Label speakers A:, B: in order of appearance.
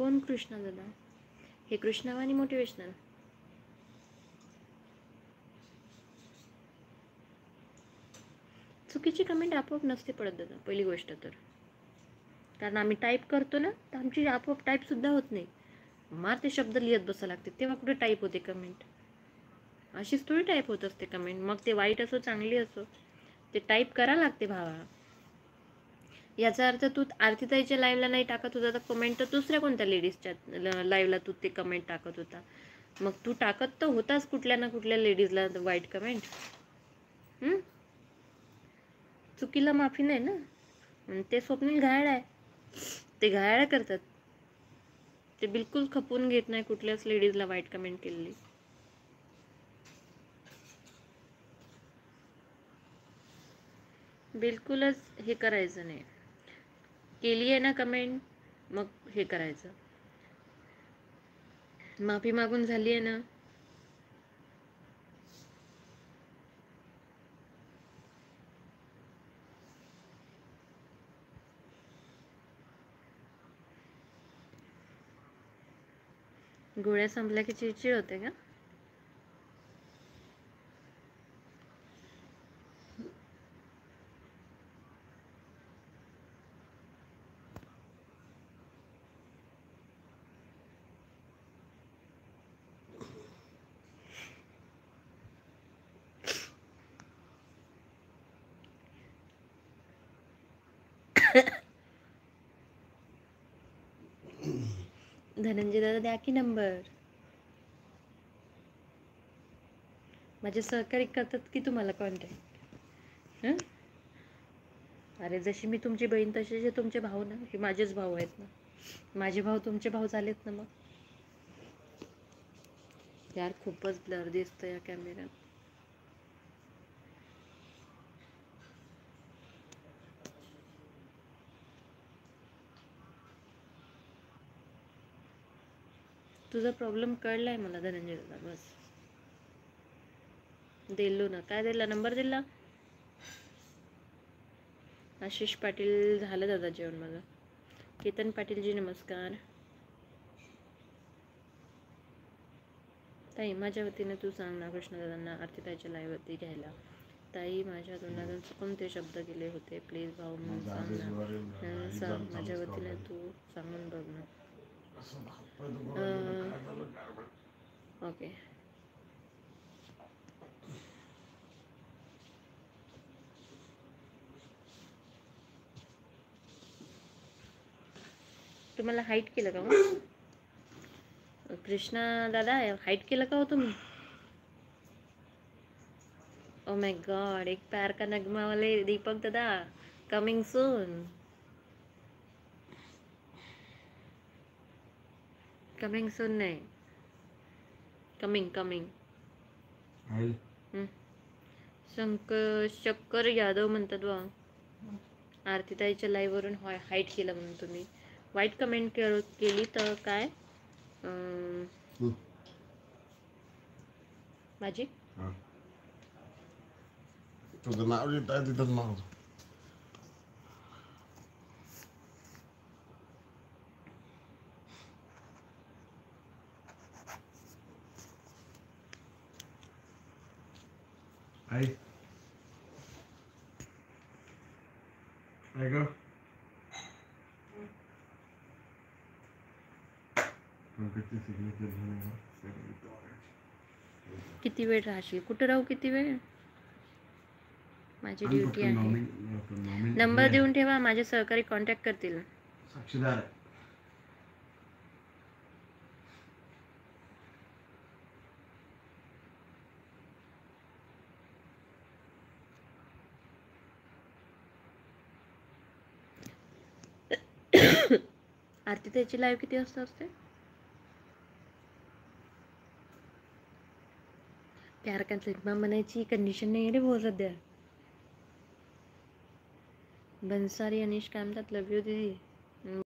A: कोण कृष्णा दादा? हे कृष्णावानी मोटिवेशनल. चुकीची कमेंट आपोआप नसते पडत दादा, पहिली गोष्ट तर. कारण आम्ही टाईप करतो ना, तर आमची आपोआप टाईपसुद्धा होत नाही. मार ते शब्द लिहित बसावं लागते, तेव्हा कुठे टाईप होते कमेंट. अशीच थोडी टाईप होत असते कमेंट. मग ते वाईट असो चांगली असो, ते टाईप करा लागते भावा. याचा अर्थ तू आरतीताईच्या लाईव्हला नाही टाकत होता तर कमेंट तर दुसऱ्या कोणत्या लेडीजच्या लाईव्हला तू ते कमेंट टाकत होता. मग तू टाकत तर होताच कुठल्या ना कुठल्या लेडीजला वाईट कमेंट. चुकीला माफी नाही ना. ते स्वप्नील घायाळ आहे, ते घायाळ करतात. ते बिलकुल खपून घेत नाही कुठल्याच लेडीजला वाईट कमेंट केलेली. बिलकुलच हे करायचं नाही. केली आहे ना कमेंट, मग हे करायचं. माफी मागून झाली आहे ना, गोळ्या संपल्या की चिडचिड होते का? धनंजय दादा द्या की नंबर. माझे सहकारी करतात की तुम्हाला कॉन्टॅक्ट. अरे जशी मी तुमची बहीण तसे तुमचे भाऊ ना, हे माझेच भाऊ आहेत ना. माझे भाऊ तुमचे भाऊ झालेत ना. मग यार खूपच ब्लर दिसतं या कॅमेऱ्यात. तुझा प्रॉब्लेम कळलाय मला धनंजय दादा. बस दिलो ना. काय दिला नंबर दिला? आशिष पाटील झालं दादा जेवण माझं. केतन पाटीलजी नमस्कार. ताई माझ्या वतीने तू सांग ना कृष्णदादांना आरतीताईच्या लाईव्हवरती घ्यायला. ताई माझ्या तोंडातून चुकून ते शब्द गेले होते, प्लीज भाऊ म्हणून सांग ना. सांग माझ्या वतीने तू सांगून बघ ना. ओके. तुम्हाला हाईट केलं का मग कृष्णा दादा? हाईट केलं का हो तुम्ही? ओ माय गॉड, एक प्यार का नगमा वाले दीपक दादा कमिंग सून. कमिंग सून नाही, कमिंग. शंकर यादव म्हणतात बा. आरतीताईच्या लाईव्ह वरून हाईट केलं म्हणून तुम्ही वाईट कमेंट केली तर काय माझी?
B: तुझं नाव लिहिता तिथं नाव. आई ग
A: किती वेळ राहशील? कुठं राहू किती वेळ? माझी ड्युटी आहे. नंबर देऊन ठेवा, माझे सहकारी कॉन्टॅक्ट करतील.
B: साक्षीदार
A: आरतीताईची लाईव्ह किती वाजता असते? प्यार का नगमा म्हणायची कंडिशन नाही रे भाऊ सध्या. बन्सारी अनिश काय म्हणतात? लव यू दीदी.